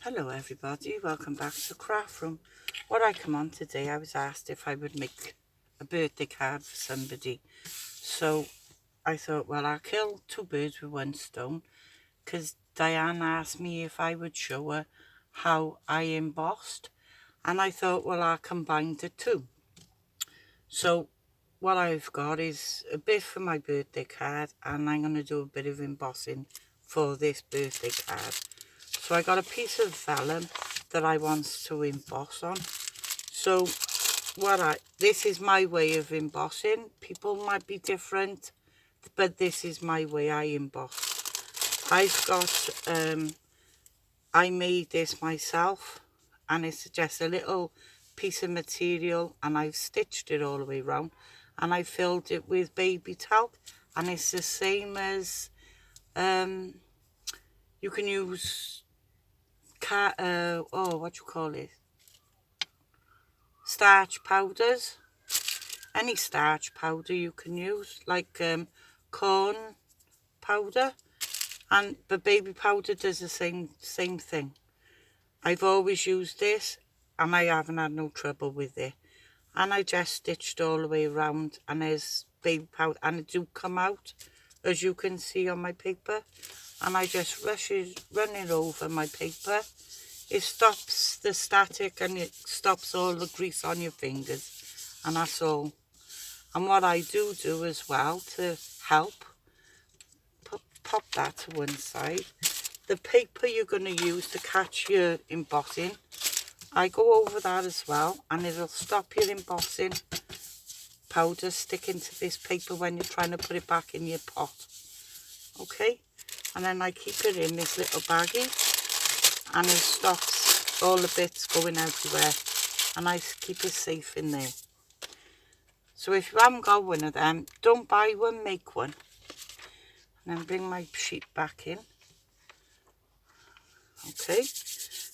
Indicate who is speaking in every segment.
Speaker 1: Hello everybody, welcome back to Craft Room. What I come on today, I was asked if I would make a birthday card for somebody. So I thought, well, I'll kill two birds with one stone, because Diane asked me if I would show her how I embossed. And I thought, well, I'll combine the two. So what I've got is a bit for my birthday card, and I'm going to do a bit of embossing for this birthday card. So I got a piece of vellum that I want to emboss on. So this is my way of embossing. People might be different, but this is my way I emboss. I've got, I made this myself, and it's just a little piece of material, and I've stitched it all the way around, and I filled it with baby talc, and it's the same as, you can use what you call it, starch powders, any starch powder you can use, like corn powder, but baby powder does the same thing. I've always used this and I haven't had no trouble with it, and I just stitched all the way around, and there's baby powder, and it do come out, as you can see on my paper, and I just run it over my paper. It stops the static and it stops all the grease on your fingers, and that's all. And what I do as well to help, pop that to one side. The paper you're going to use to catch your embossing, I go over that as well, and it'll stop your embossing powder sticking to this paper when you're trying to put it back in your pot. Okay, and then I keep it in this little baggie, and it stops all the bits going everywhere, and I keep it safe in there. So if you haven't got one of them, don't buy one, make one. And then bring my sheet back in. Okay,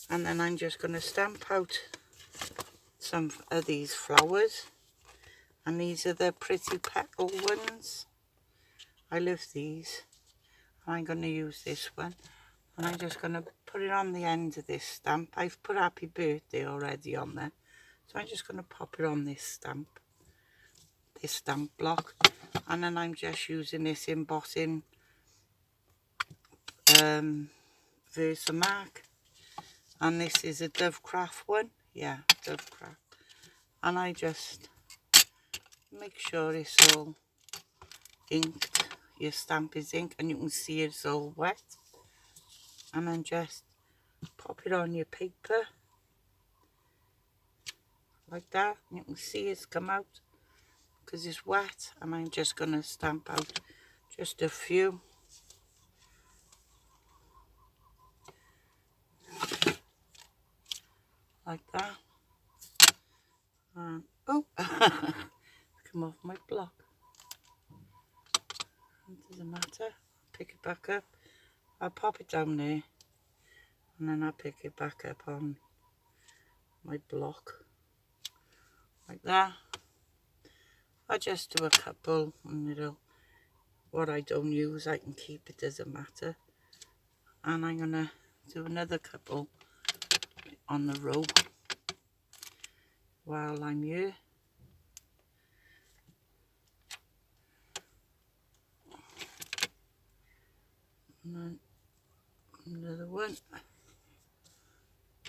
Speaker 1: and then I'm just going to stamp out some of these flowers, and these are the pretty petal ones. I love these. I'm going to use this one, and I'm just going to put it on the end of this stamp. I've put happy birthday already on there, so I'm just going to pop it on this stamp block, and then I'm just using this embossing Versamark, and this is a Dovecraft one. Yeah, Dovecraft. And I just make sure it's all inked. Your stamp is ink, and you can see it's all wet, and then just pop it on your paper like that. You can see it's come out because it's wet, and I'm just going to stamp out just a few. Like that. And oh, come off my block. It doesn't matter. Pick it back up. I'll pop it down there, and then I'll pick it back up on my block like that. I just do a couple, and what I don't use I can keep, it doesn't matter. And I'm gonna do another couple on the row while I'm here. And then another one,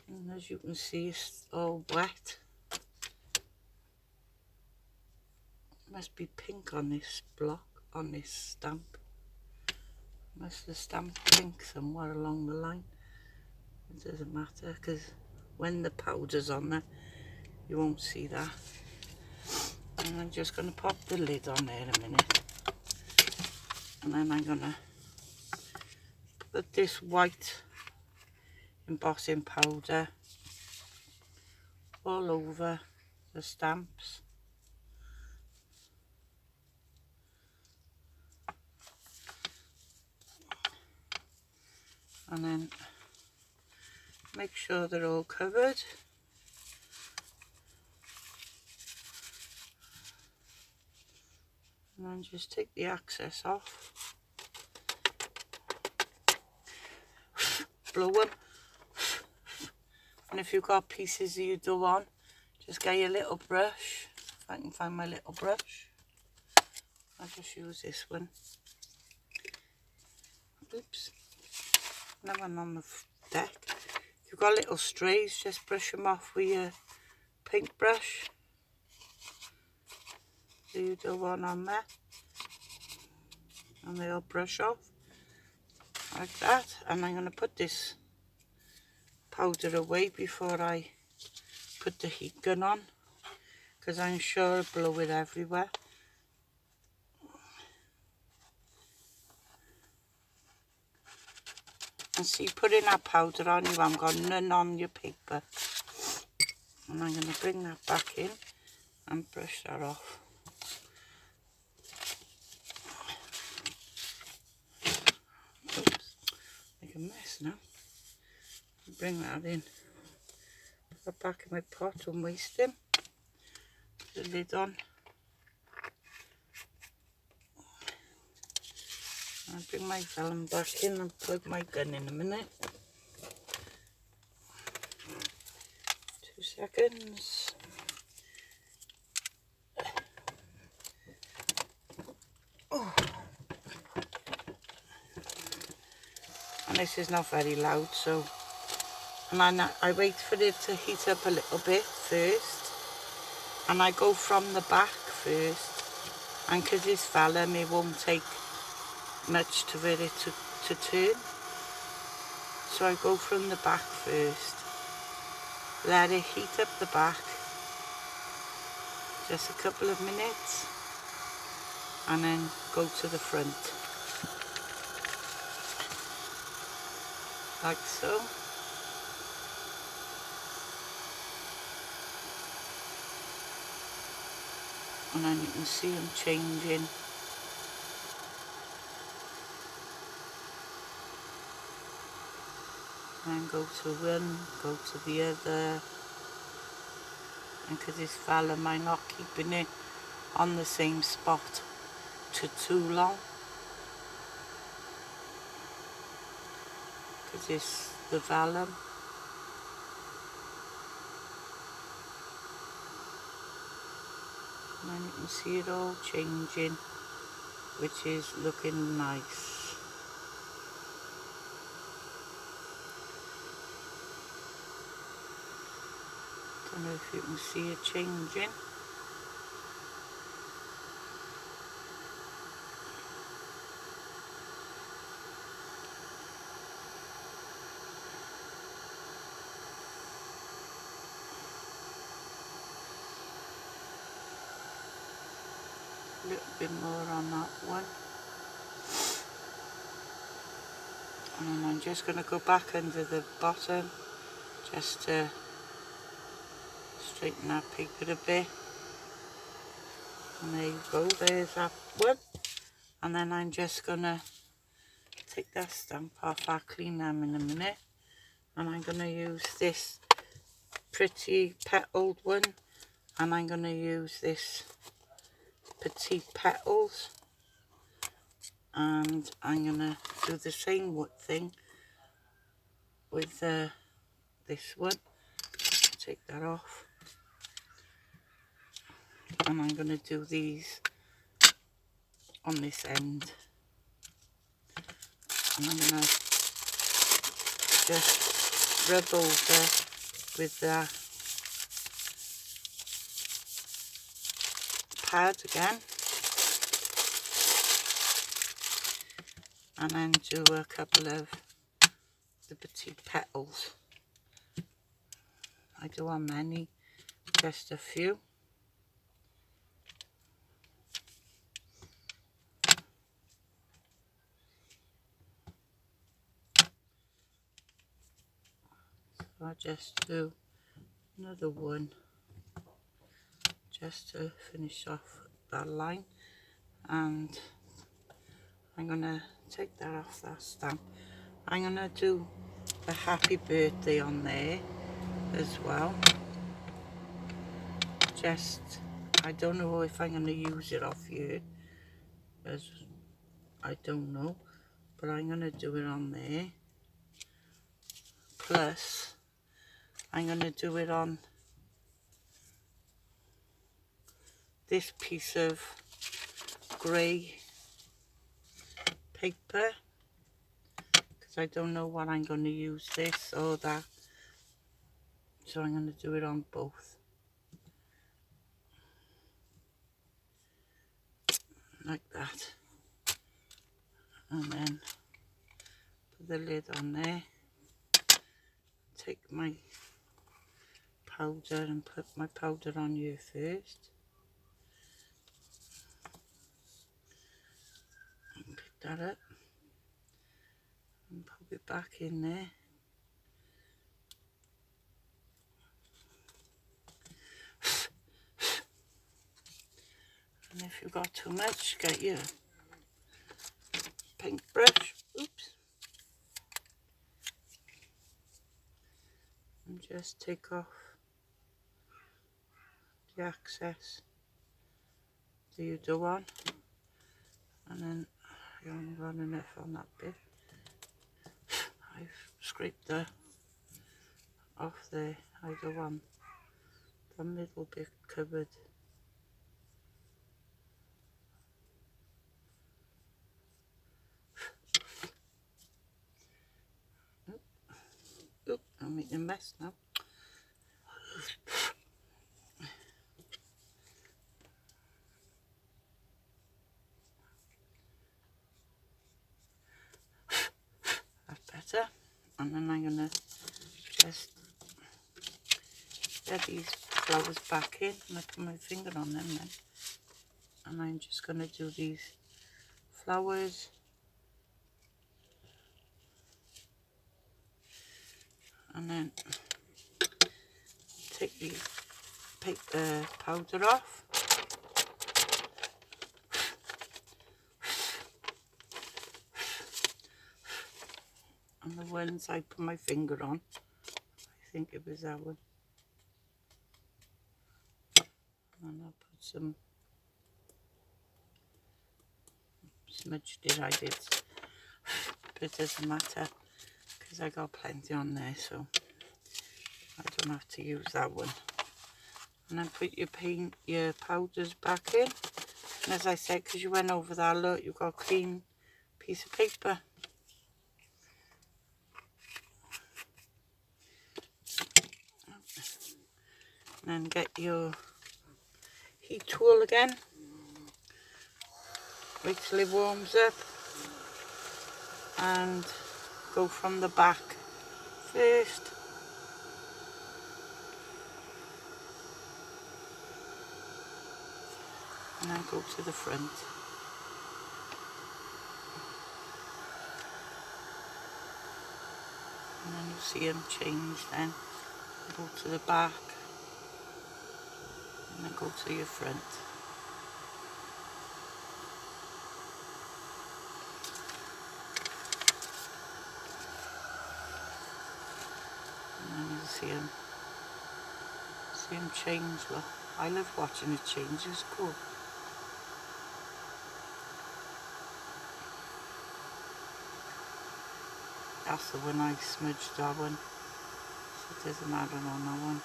Speaker 1: and as you can see it's all wet. Must be pink on this block, on this stamp. Must have stamped pink somewhere along the line. It doesn't matter, because when the powder's on there you won't see that. And I'm just going to pop the lid on there a minute, and then I'm going to put this white embossing powder all over the stamps. And then make sure they're all covered. And then just take the excess off. Blow them. if you've got pieces you do on, just get your little brush. If I can find my little brush, I'll just use this one. Oops, no one on the deck. If you've got little strays, just brush them off with your paintbrush. So you do one on there, and they'll brush off like that. And I'm going to put this powder away before I put the heat gun on, because I'm sure I'll blow it everywhere. And see, putting that powder on, you haven't got none on your paper. And I'm going to bring that back in and brush that off. Oops, make a mess now. Bring that in. Put it back in my pot, don't waste him. Put the lid on. I'll bring my vellum back in and plug my gun in a minute. 2 seconds. Oh. And this is not very loud, so, and I wait for it to heat up a little bit first, and I go from the back first, and because it's vellum it won't take much to get it to turn, so I go from the back first, let it heat up the back just a couple of minutes, and then go to the front like so. And then you can see them changing. And go to one, go to the other. And because it's vellum, I'm not keeping it on the same spot too long. Because it's the vellum. And then you can see it all changing, which is looking nice. Don't know if you can see it changing. A little bit more on that one. And then I'm just going to go back under the bottom just to straighten that paper a bit. And there you go, there's that one. And then I'm just going to take that stamp off. I'll clean them in a minute. And I'm going to use this pretty petaled one. And I'm going to use this petite petals. And I'm going to do the same thing with this one. Take that off. And I'm going to do these on this end. And I'm going to just rub over with the pad again. And then do a couple of the petite petals. I don't want many, just a few. So I'll just do another one just to finish off that line. And I'm going to take that off that stamp. I'm going to do a happy birthday on there as well. Just, I don't know if I'm going to use it off here, as I don't know, but I'm going to do it on there. Plus, I'm going to do it on this piece of grey paper, because I don't know what I'm going to use, this or that, so I'm going to do it on both, like that, and then put the lid on there, take my powder and put my powder on here first, and pick that up and pop it back in there. And if you've got too much, get your paintbrush, oops, and just take off the excess that you do on, and then you only got enough on that bit. I've scraped the off there, I don't want the middle bit covered. Oop, I'm making a mess now. That's better. And then I'm gonna just get these flowers back in, and I put my finger on them then. And I'm just gonna do these flowers. And then take the paper powder off. And the ones I put my finger on, I think it was that one. And I'll put some, smudged it, I did, but it doesn't matter because I got plenty on there, so I don't have to use that one. And then put your powders back in. And as I said, because you went over that, look, you've got a clean piece of paper. And then get your heat tool again. Wait till it warms up. And go from the back first. And then go to the front. And then you see them change then. Go to the back. And then go to your front. And then you see them change. Look, I love watching it change, it's cool. That's the one I smudged, that one. So it doesn't matter on that one.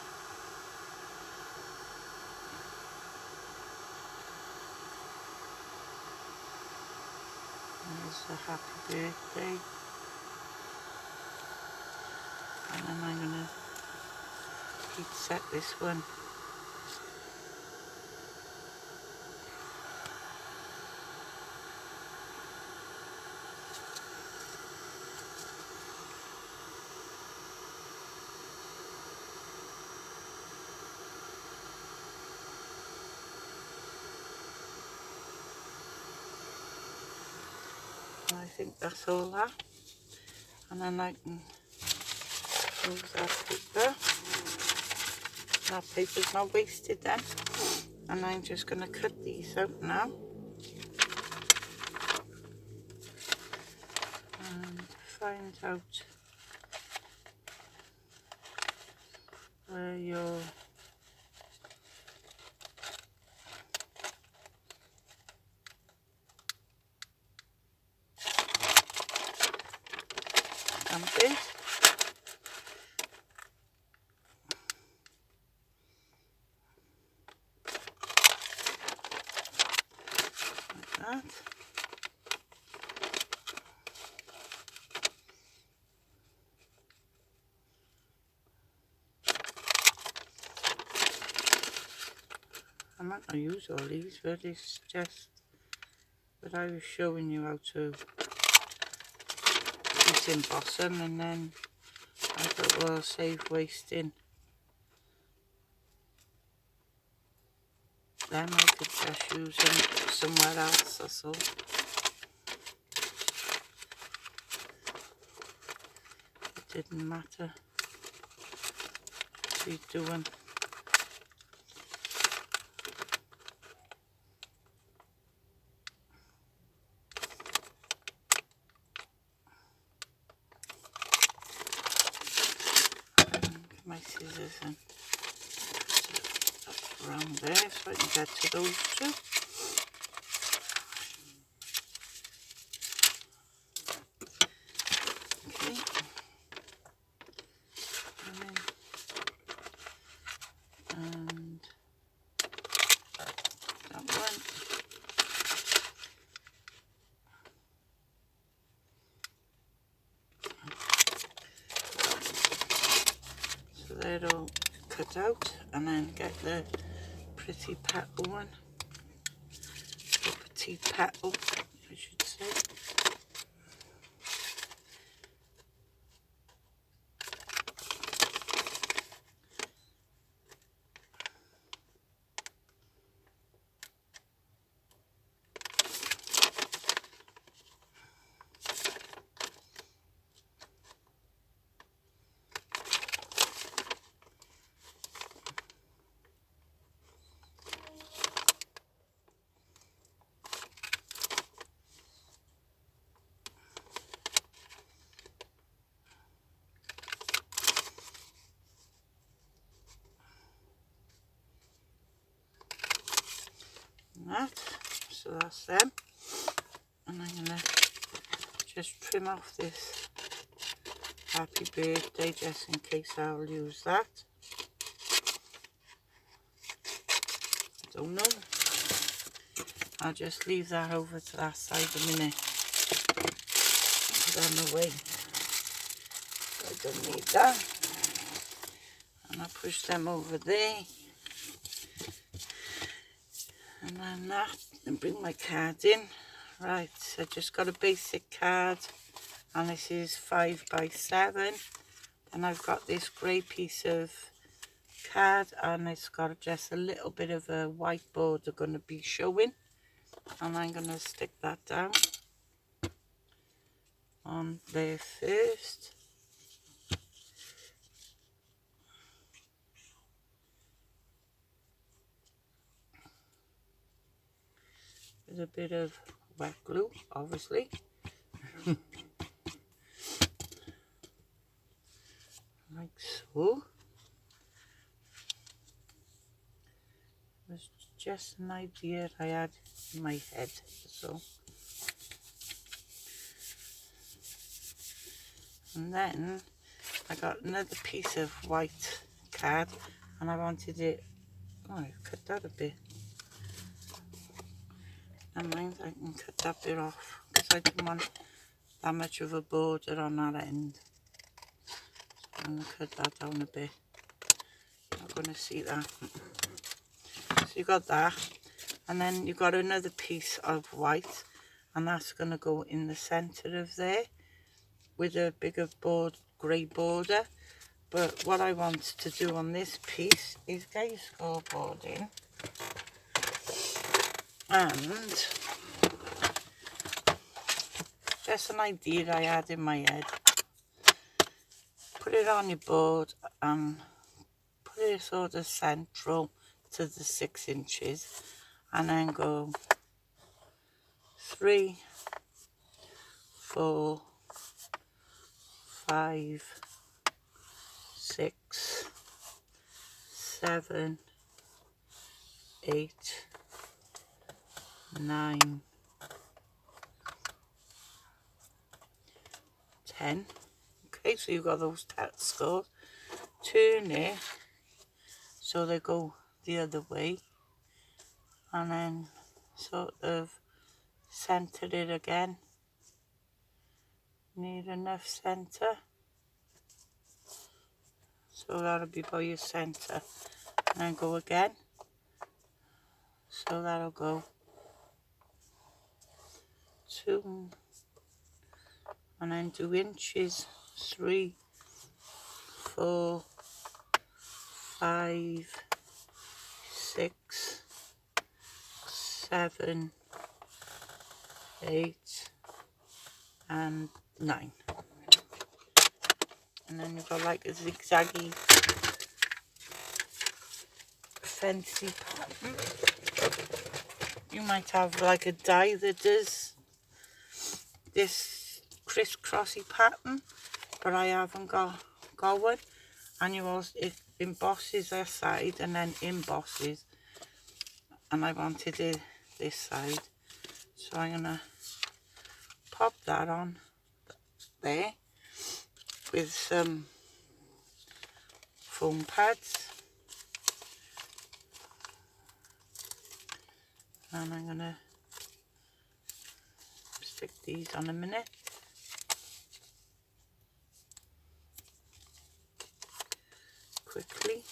Speaker 1: There's a happy birthday. And then I'm going to heat set this one. And I think that's all that. And then I can use that paper. That paper's not wasted then. And I'm just going to cut these out now. And find out where your stamp is. that. I'm not going to use all these, but it's just that I was showing you how to emboss them, and then I thought, well, save wasting them. I could just use them somewhere else, that's all. It didn't matter what he's doing. My scissors and around there so I can get to those two. Okay. And that one. So they're all cut out, and then get the pretty petal one. The petite petal, I should say. That, so that's them, and I'm gonna just trim off this happy birthday just in case I'll use that. I don't know, I'll just leave that over to that side a minute, put them away. I don't need that, and I push them over there. And then that, and bring my card in. Right, so I just got a basic card, and this is 5 by 7. And I've got this grey piece of card, and it's got just a little bit of a white border going to be showing. And I'm going to stick that down on there first. With a bit of wet glue, obviously. Like so. It was just an idea I had in my head, so. And then I got another piece of white card, and I wanted it, oh, I cut that a bit. Never mind, I can cut that bit off, because I didn't want that much of a border on that end. So I'm going to cut that down a bit. You're not going to see that. So you got that, and then you got another piece of white, and that's going to go in the centre of there with a bigger grey border. But what I want to do on this piece is get your scoreboard in, and just an idea I had in my head. Put it on your board and put it sort of central to the 6 inches, and then go 3, 4, 5, 6, 7, 8, 9, 10. Okay, so you've got those scores. Turn it so they go the other way, and then sort of centre it again. Need enough centre. So that'll be by your centre. And then go again. So that'll go 2. And then do inches. 3, 4, 5, 6, 7, 8, and 9. And then you've got like a zigzaggy fancy pattern. You might have like a die that does this crisscrossy pattern, but I haven't got one. And you also, it embosses that side and then embosses, and I wanted it this side, so I'm gonna pop that on there with some foam pads, and I'm gonna stick these on a minute. Quickly.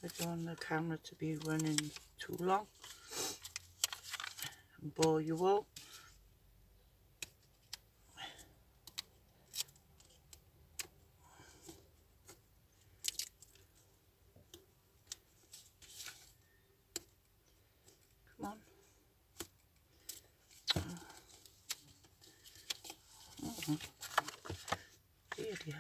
Speaker 1: I don't want the camera to be running too long and bore you all. Come on. Really?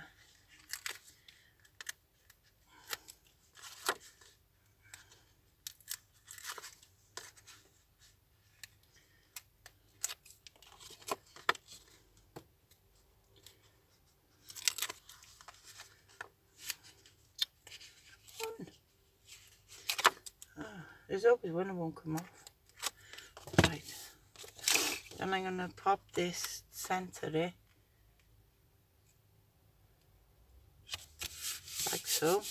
Speaker 1: There's always one that won't come off. Right. Then I'm going to pop this centre there. Like so.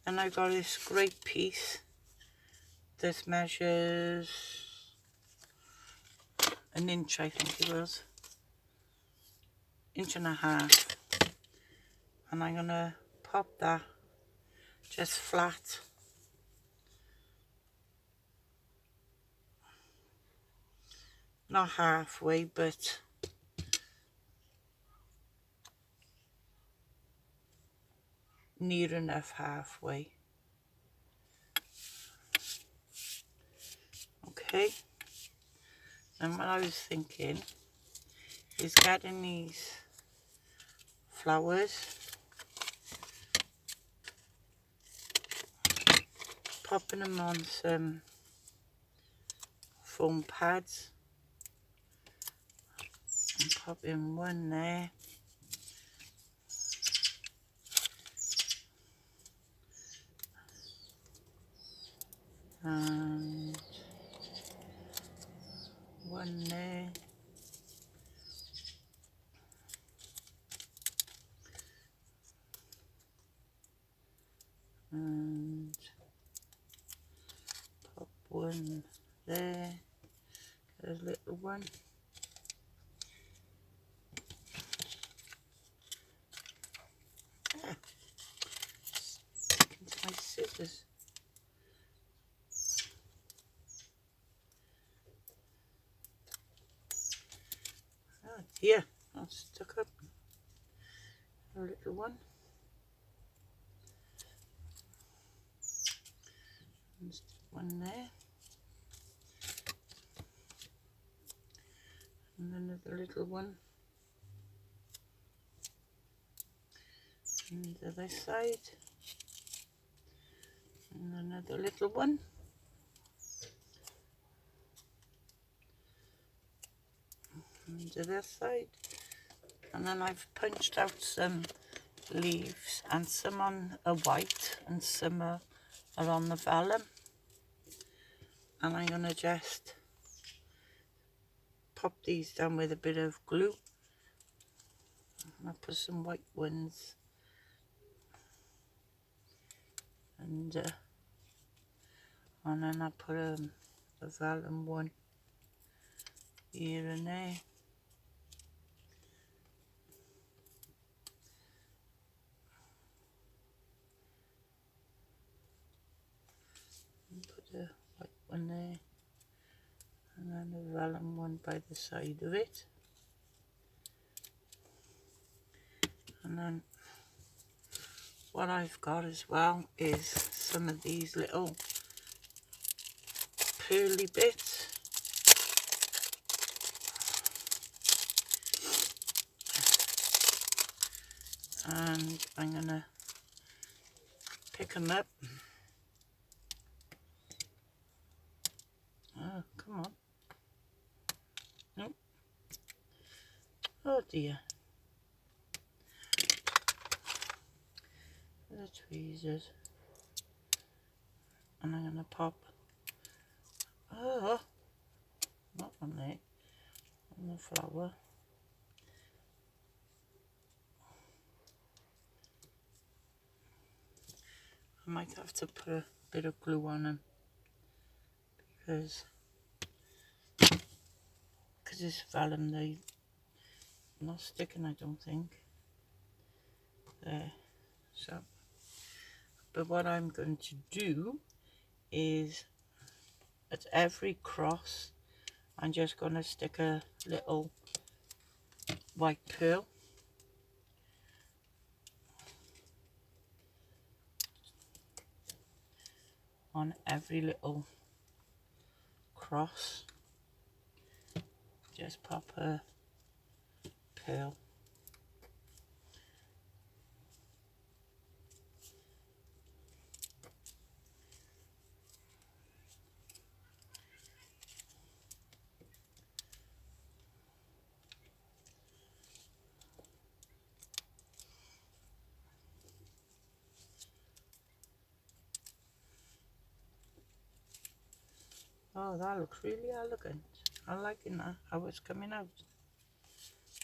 Speaker 1: And I've got this great piece. This measures an inch, I think it was. 1.5 inches. And I'm going to pop that just flat. Not halfway, but near enough halfway. Okay. And what I was thinking is getting these flowers, popping them on some foam pads, and popping one there, and one there, and pop one there, a little one. Ah, into my scissors. Oh dear, I'm stuck up. A little one. And stick one there. And another little one. And the other side. And another little one. And the other side. And then I've punched out some leaves, and some on a white and some are on the vellum. And I'm going to just pop these down with a bit of glue. I'll put some white ones and And then I put a vellum one here and there. And put a white one there. And then a vellum one by the side of it. And then what I've got as well is some of these little pearly bits. And I'm gonna pick them up. Oh, come on. Nope. Oh dear. The tweezers. And I'm gonna pop. Oh, not on there. On the flower. I might have to put a bit of glue on them because it's vellum, they're not sticking, I don't think. There. So, but what I'm going to do is at every cross I'm just going to stick a little white pearl. On every little cross, just pop a pearl. Oh, that looks really elegant. I like that, how it's coming out,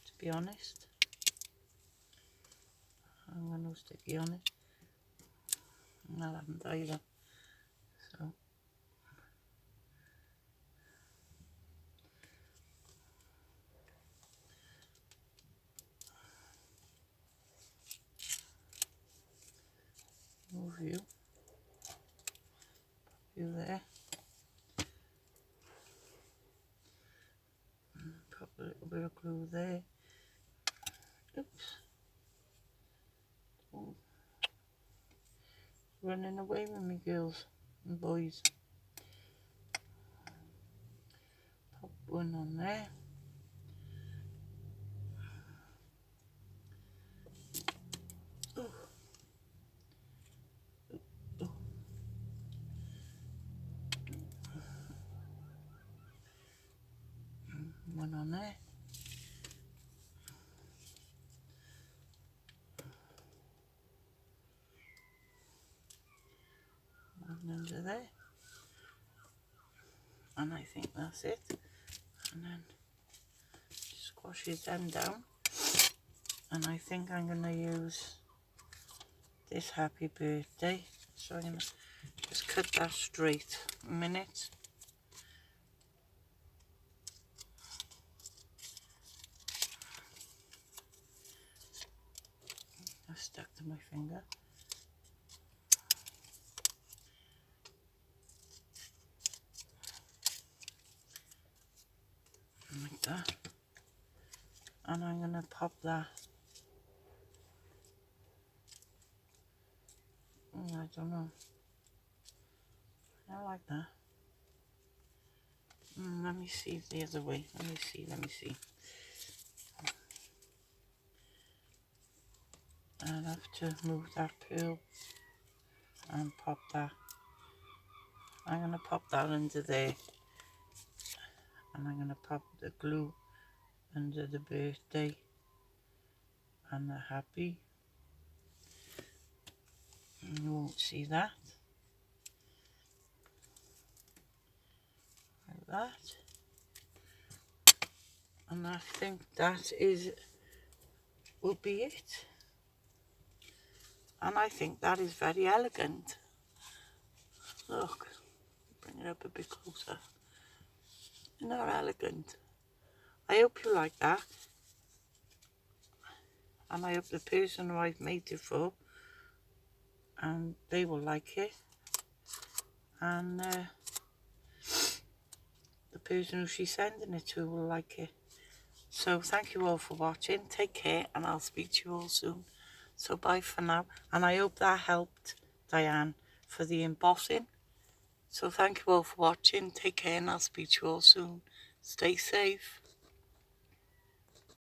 Speaker 1: to be honest. I'm going to sticky on it. And I haven't either. So, move you. Pop you there. Pop a little bit of glue there. Oops. Oh. Running away with me, girls and boys. Pop one on there. Oh. Oh. One on there. One under there. And I think that's it. And then squashes them down. And I think I'm going to use this happy birthday. So I'm going to just cut that straight a minute. I stuck to my finger. Like that. And I'm going to pop that. I don't know. I like that. Let me see the other way. Let me see. I'll have to move that pearl and pop that. I'm going to pop that under there. And I'm going to pop the glue under the birthday and the happy. And you won't see that. Like that. And I think that will be it. And I think that is very elegant. Look, bring it up a bit closer. Isn't that elegant? I hope you like that. And I hope the person who I've made it for, and they will like it. And the person who she's sending it to will like it. So thank you all for watching. Take care, and I'll speak to you all soon. So bye for now. And I hope that helped Diane for the embossing. So thank you all for watching. Take care, and I'll speak to you all soon. Stay safe.